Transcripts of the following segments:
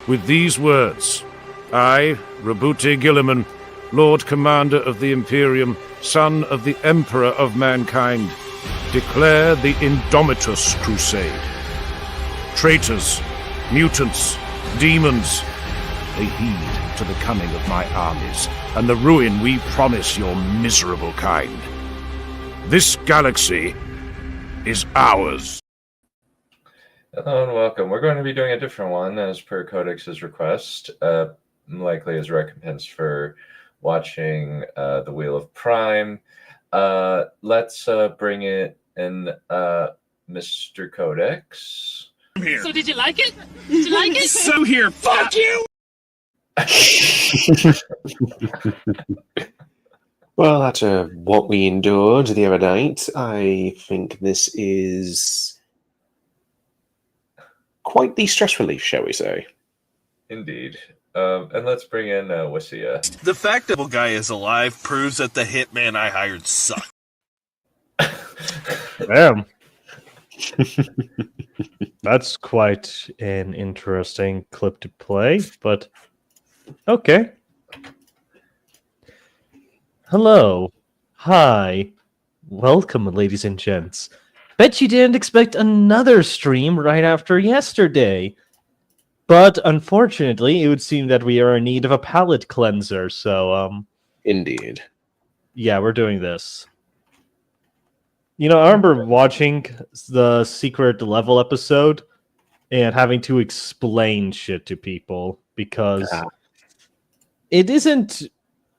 With these words, I, Rabuti Gilliman, Lord Commander of the Imperium, son of the Emperor of Mankind, declare the Indomitus Crusade. Traitors, mutants, demons, they heed to the coming of my armies, and the ruin we promise your miserable kind. This galaxy is ours. Hello and welcome. We're going to be doing a different one as per Codex's request, likely as recompense for watching The Wheel of Prime. Let's bring it in, Mr. Codex. I'm here. So did you like it? Did you like it? So here, fuck you! Well, after what we endured the other night, I think this is quite the stress relief, shall we say. Indeed. And let's bring in Wissia. The fact that the guy is alive proves that the hitman I hired sucked. Damn. That's quite an interesting clip to play, but okay. Hello. Hi. Welcome, ladies and gents. Bet you didn't expect another stream right after yesterday. But unfortunately, it would seem that we are in need of a palate cleanser, so Indeed. yeah, we're doing this. You know, I remember watching the Secret Level episode and having to explain shit to people because it isn't,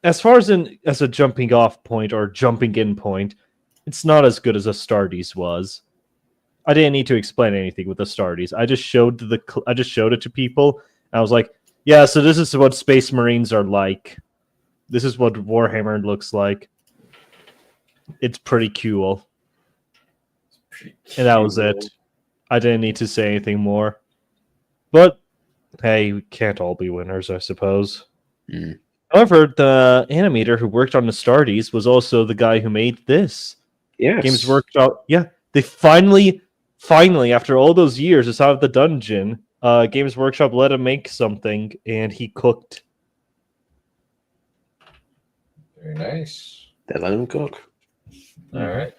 as far as a jumping off point or jumping in point, it's not as good as Astartes was. I didn't need to explain anything with Astartes. I just showed it to people. And I was like, yeah, so this is what Space Marines are like. This is what Warhammer looks like. It's pretty cool. And that was it. I didn't need to say anything more. But, hey, we can't all be winners, I suppose. Mm. However, the animator who worked on Astartes was also the guy who made this. Yes. Games Workshop, yeah. They finally, after all those years, it's out of the dungeon. Games Workshop let him make something, and he cooked. Very nice. They let him cook. All right.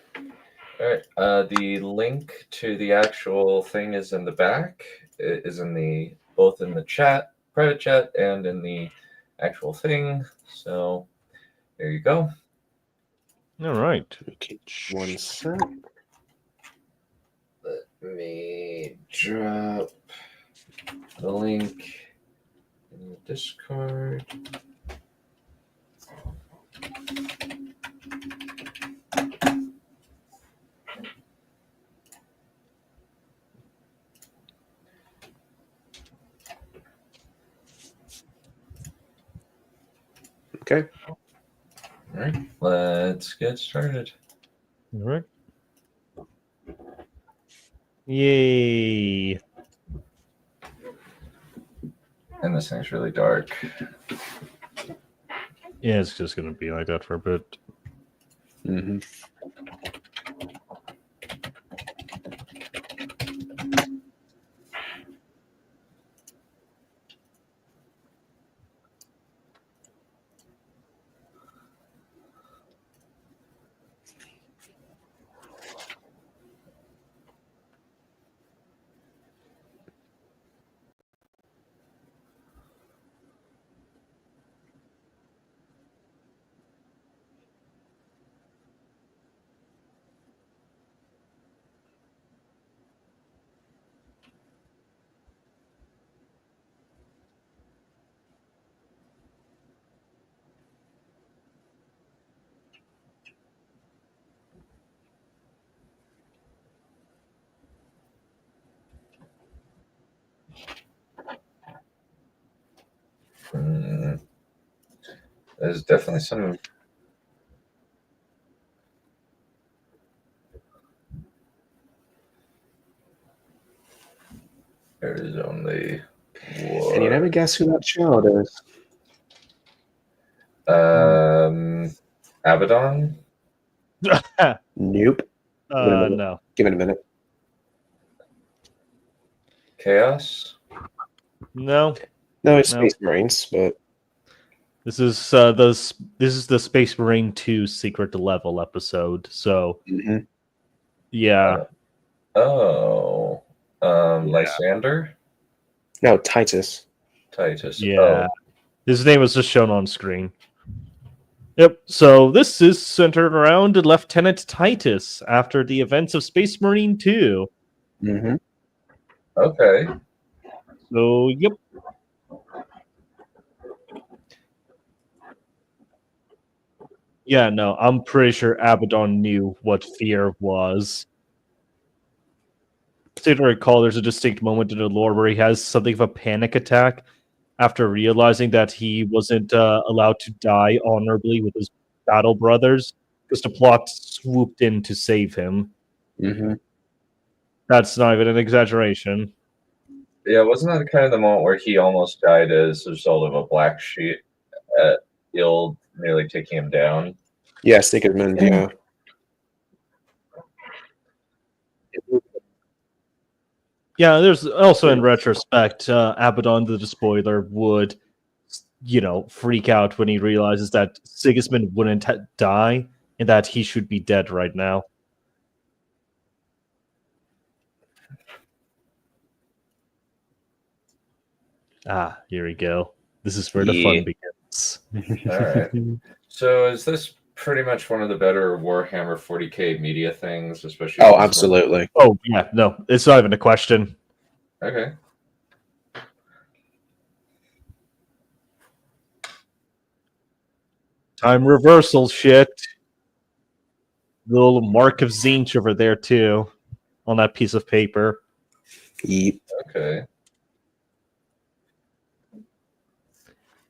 The link to the actual thing is in the back. It is in both in the chat, private chat, and in the actual thing. So there you go. All right. Okay, one sec. Let me drop the link in the Discord. Okay. All right, let's get started. All right. Yay. And this thing's really dark. Yeah, it's just going to be like that for a bit. Mm-hmm. There's definitely some. There is only one. Can you never guess who that child is? Abaddon? Nope. No. Give it a minute. Chaos? No. No, it's No. Space Marines, but This is the Space Marine 2 Secret Level episode. So mhm. yeah, Oh, Lysander, No, Titus. Titus. yeah. His name was just shown on screen. Yep. So this is centered around Lieutenant Titus after the events of Space Marine 2. Mm-hmm. Okay. So yep. Yeah, no, I'm pretty sure Abaddon knew what fear was. I recall there's a distinct moment in the lore where he has something of a panic attack after realizing that he wasn't allowed to die honorably with his battle brothers because the plot swooped in to save him. Mm-hmm. That's not even an exaggeration. Yeah, wasn't that kind of the moment where he almost died as a result of a black sheet Ild nearly taking him down? Yeah, Sigurd, yeah. Yeah, there's also in retrospect, Abaddon the Despoiler would, freak out when he realizes that Sigismund wouldn't die and that he should be dead right now. Ah, here we go. This is where the fun begins. All right. So is this pretty much one of the better Warhammer 40k media things, especially? Oh, absolutely. Oh, yeah, no, it's not even a question. Okay. Time reversal shit. Little mark of Zinch over there, too, on that piece of paper. Yep. Okay.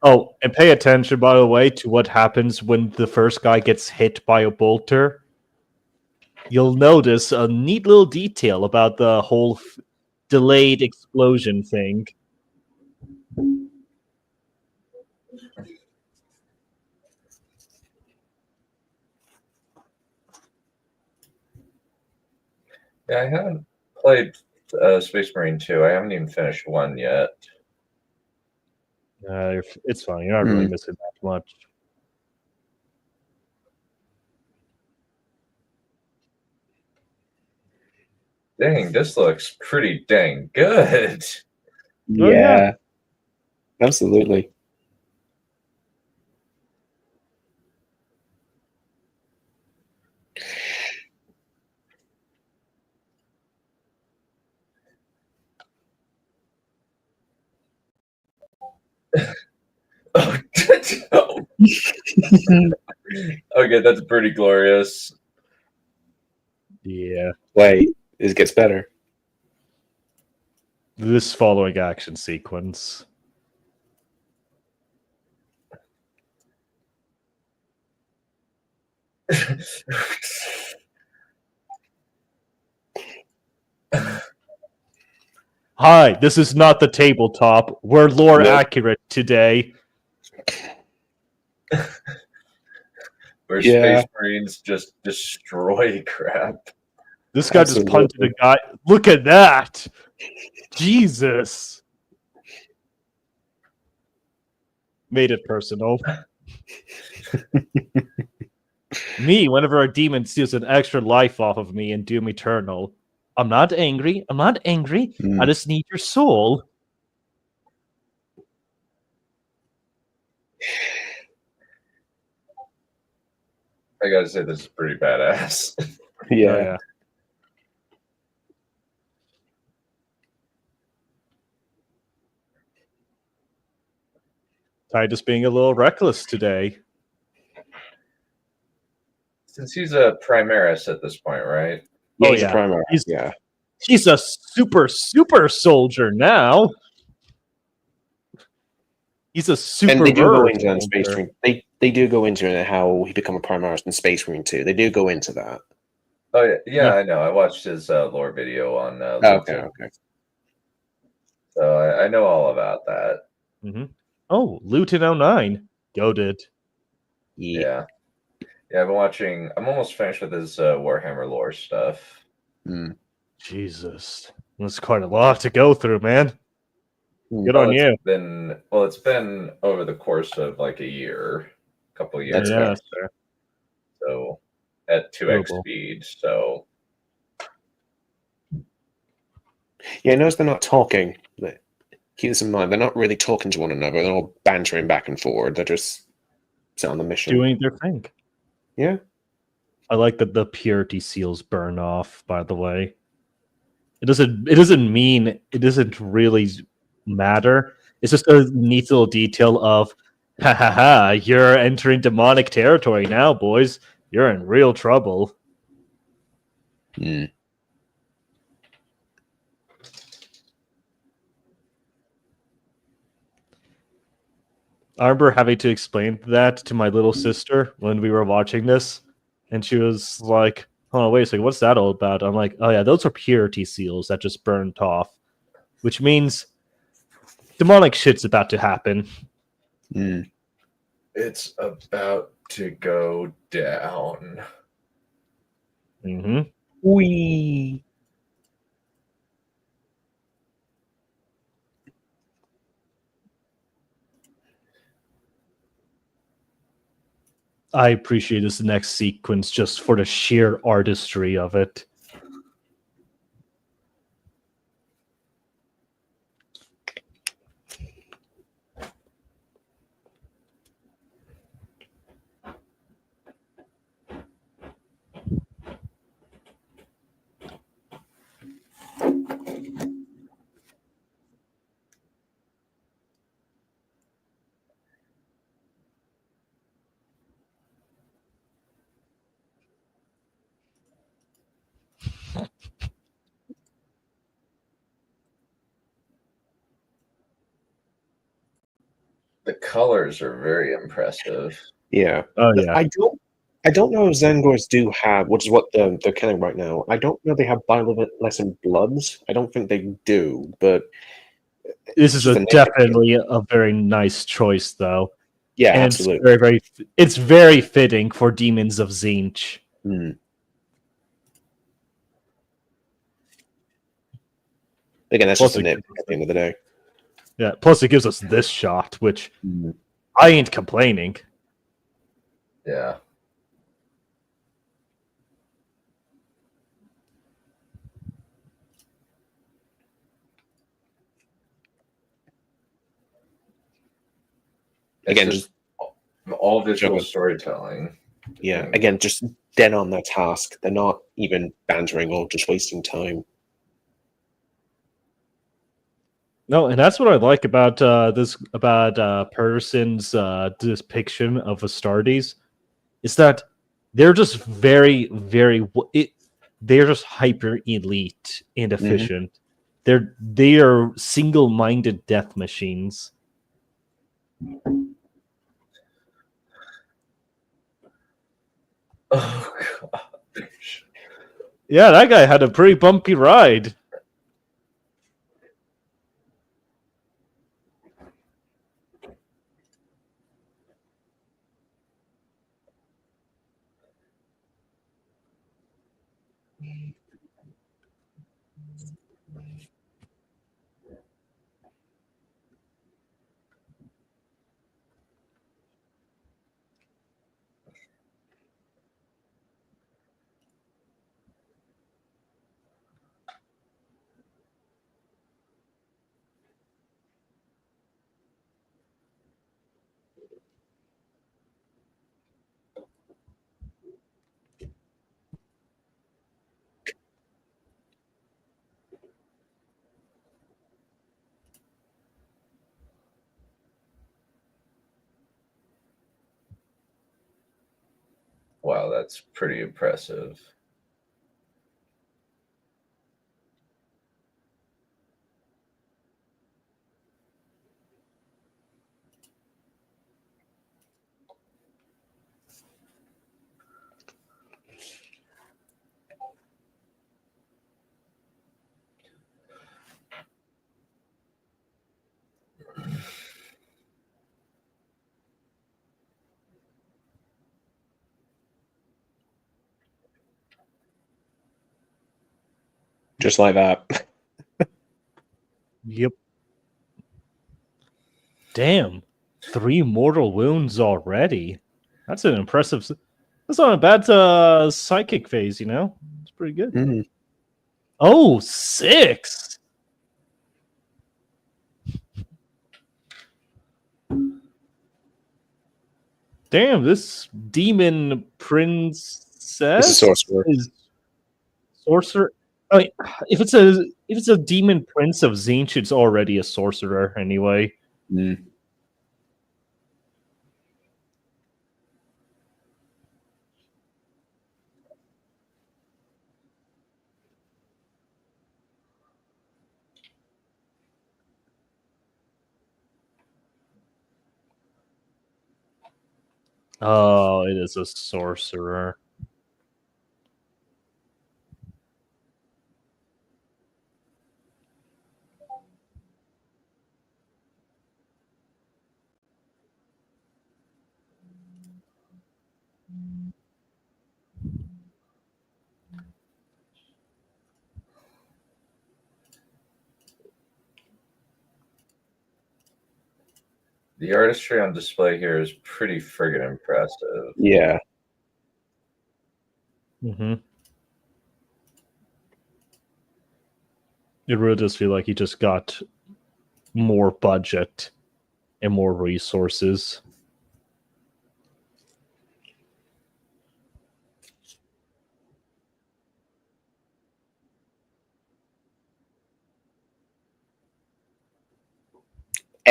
Oh, and pay attention, by the way, to what happens when the first guy gets hit by a bolter. You'll notice a neat little detail about the whole delayed explosion thing. Yeah, I haven't played Space Marine 2. I haven't even finished 1 yet. It's fine. You're not really missing that much. Dang, this looks pretty dang good. Oh, yeah. Absolutely. Okay, that's pretty glorious. Yeah. Wait, it gets better. This following action sequence. Hi, this is not the tabletop. We're lore accurate today. Where Space Marines just destroy crap. This guy just punted a guy. Look at that! Jesus! Made it personal. Me, whenever a demon steals an extra life off of me in Doom Eternal. I'm not angry. I'm not angry. I just need your soul. I gotta say, this is pretty badass. Yeah. Oh, yeah. Titus being a little reckless today. Since he's a Primaris at this point, right? Yeah, Oh, he's yeah. a primary. He's- He's a super soldier now. He's a super. And they do go into that in soldier. Space Marine. They do go into how he become a Primaris in Space Marine 2. They do go into that. Oh yeah, I know. I watched his lore video on. Okay. So I know all about that. Mm-hmm. Oh, Luton 09. Goated. Yeah. I've been watching. I'm almost finished with his Warhammer lore stuff. Jesus, that's quite a lot to go through, man. Good on you. It's been over the course of like a couple years. That's Yeah, fair. So at 2x Doable. speed. So Yeah, notice they're not talking. But keep this in mind. They're not really talking to one another. They're all bantering back and forward. They're just set on the mission. Doing their thing. Yeah. I like that the purity seals burn off, by the way. It doesn't mean it doesn't really matter. It's just a neat little detail of ha ha ha, you're entering demonic territory now, boys. You're in real trouble. Hmm. I remember having to explain that to my little sister when we were watching this, and she was like, "Oh, wait a second, what's that all about?" I'm like, "Oh yeah, those are purity seals that just burnt off, which means demonic shit's about to happen." Hmm. it's about to go down. Mm-hmm. Wee. I appreciate this next sequence just for the sheer artistry of it. The colors are very impressive. Yeah. Oh yeah. I don't know if Zangors do have, which is what they're killing right now. I don't know if they have bioluminescent bloods. I don't think they do, but This is just a a name. definitely a very nice choice, though. Yeah, And absolutely. it's very fitting for Demons of Zinch. Hmm. Again, that's Plus just a it nitpick at the end of the day. Yeah, plus it gives us this shot, which Hmm. I ain't complaining. Yeah. It's Again, just all visual Joe. storytelling. Yeah, Mm. again, just dead on their task. They're not even bantering or just wasting time. No, and that's what I like about Person's depiction of Astartes, is that they're just they're just hyper elite and efficient. They are single-minded death machines. Oh god. Yeah, that guy had a pretty bumpy ride. Wow, that's pretty impressive. Just like that. Yep. Damn, 3 mortal wounds already. That's an impressive. That's not a bad psychic phase, you know? It's pretty good. Mm. Oh, 6! Damn, this demon princess It's a sorcerer. is sorcerer. I mean, if it's a demon prince of Tzeentch, it's already a sorcerer anyway. Mm. Oh, it is a sorcerer. The artistry on display here is pretty friggin' impressive. Yeah. Mm-hmm. It really does feel like he just got more budget and more resources.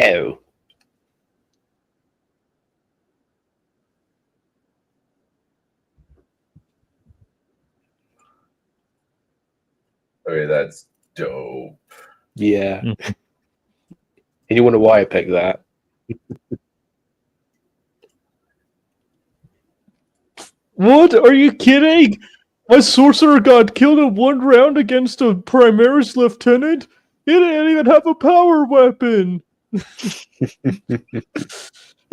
Oh. Okay, that's dope. Yeah. Mm. And you wonder why I picked that. What? Are you kidding? My sorcerer got killed in 1 round against a Primaris lieutenant? He didn't even have a power weapon! He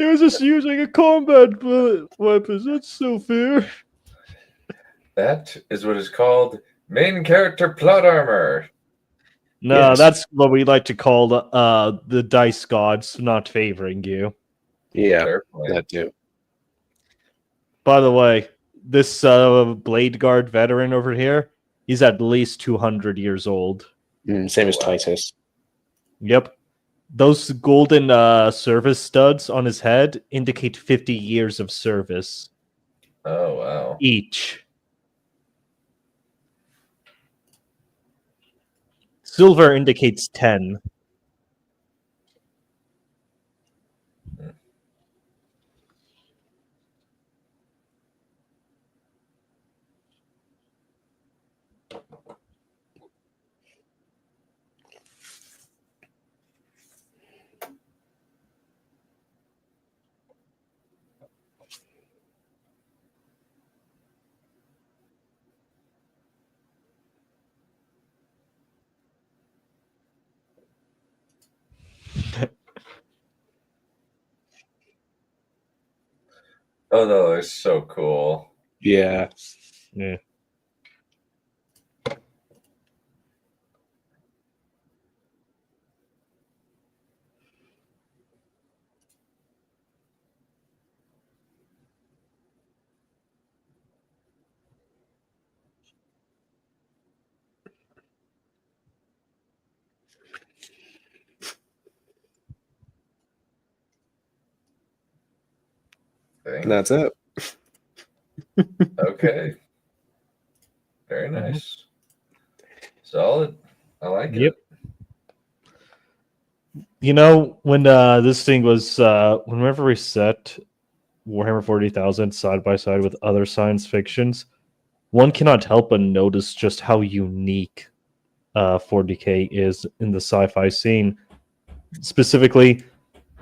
was just using a combat weapon. That's so fair. That is what is called main character plot armor. No, Yes. that's what we like to call the dice gods not favoring you. Yeah. Fair point. That too. By the way, this Blade Guard veteran over here, he's at least 200 years old. Same as Wow. Titus. Yep. Those golden service studs on his head indicate 50 years of service Oh, wow. each. Silver indicates 10. Oh, that looks so cool. Yeah. Yeah. And that's it. Okay. Very nice. Solid. I like Yep. it. You know, when this thing was, whenever we set Warhammer 40,000 side by side with other science fictions, one cannot help but notice just how unique 40k is in the sci-fi scene. Specifically,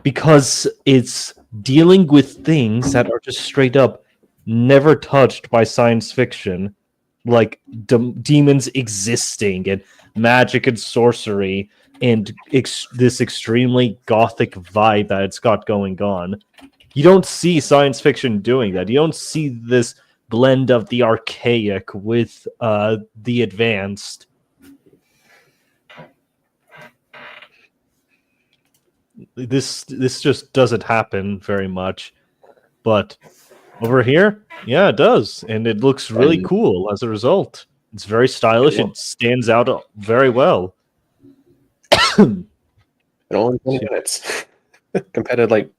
because it's dealing with things that are just straight up never touched by science fiction, like demons existing and magic and sorcery and this extremely gothic vibe that it's got going on. You don't see science fiction doing that. You don't see this blend of the archaic with the advanced. this just doesn't happen very much. But over here, yeah, it does, and it looks really And- cool as a result. It's very stylish. Yeah. It stands out very well. And all in 20 minutes. Compared to like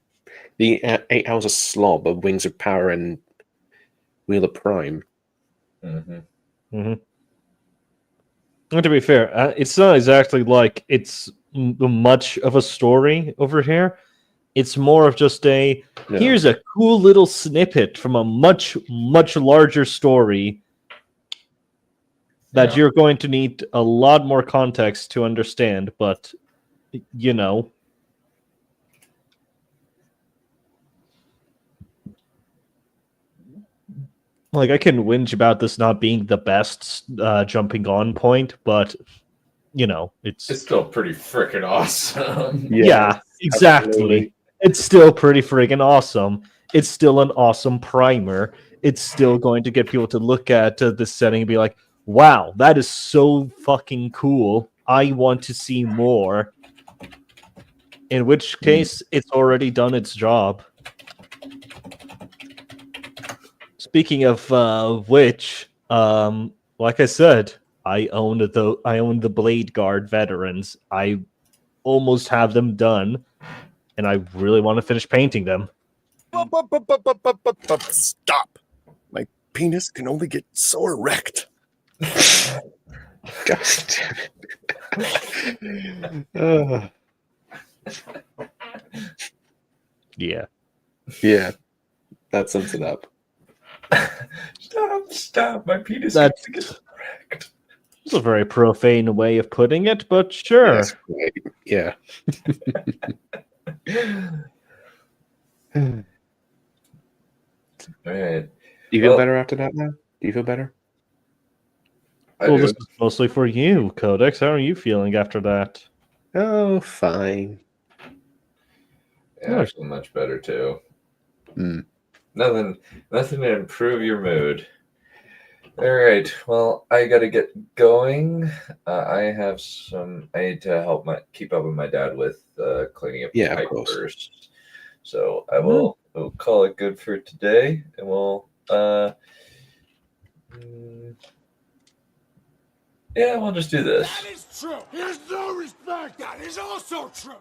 the 8 hours of slob of Wings of Power and Wheel of Prime. Mm-hmm. And to be fair, it's not exactly like it's much of a story over here. It's more of just No. here's a cool little snippet from a much, much larger story that Yeah. you're going to need a lot more context to understand, but you know. Like, I can whinge about this not being the best jumping on point, but you know, It's still pretty freaking awesome. yeah, exactly. absolutely. It's still pretty friggin' awesome. It's still an awesome primer. It's still going to get people to look at this setting and be like, wow, that is so fucking cool. I want to see more. In which case, it's already done its job. Speaking of which, like I said, I own the Blade Guard veterans. I almost have them done, and I really want to finish painting them. Stop! My penis can only get so erect. God damn it. Yeah. Yeah, that sums it up. Stop! My penis That's- gets wrecked. It's a very profane way of putting it, but sure. Yes, right. Yeah. All right. Do you feel Well- better after that now? Do you feel better? I Well, do. this is mostly for you, Codex. How are you feeling after that? Oh, fine. Yeah, I feel much better too. Hmm. Nothing to improve your mood. All right. Well, I got to get going. I need to help keep up with my dad with cleaning up the Yeah, of pipe course. first. So we'll call it good for today, and we'll we'll just do this. That is true. There's no respect. That is also true.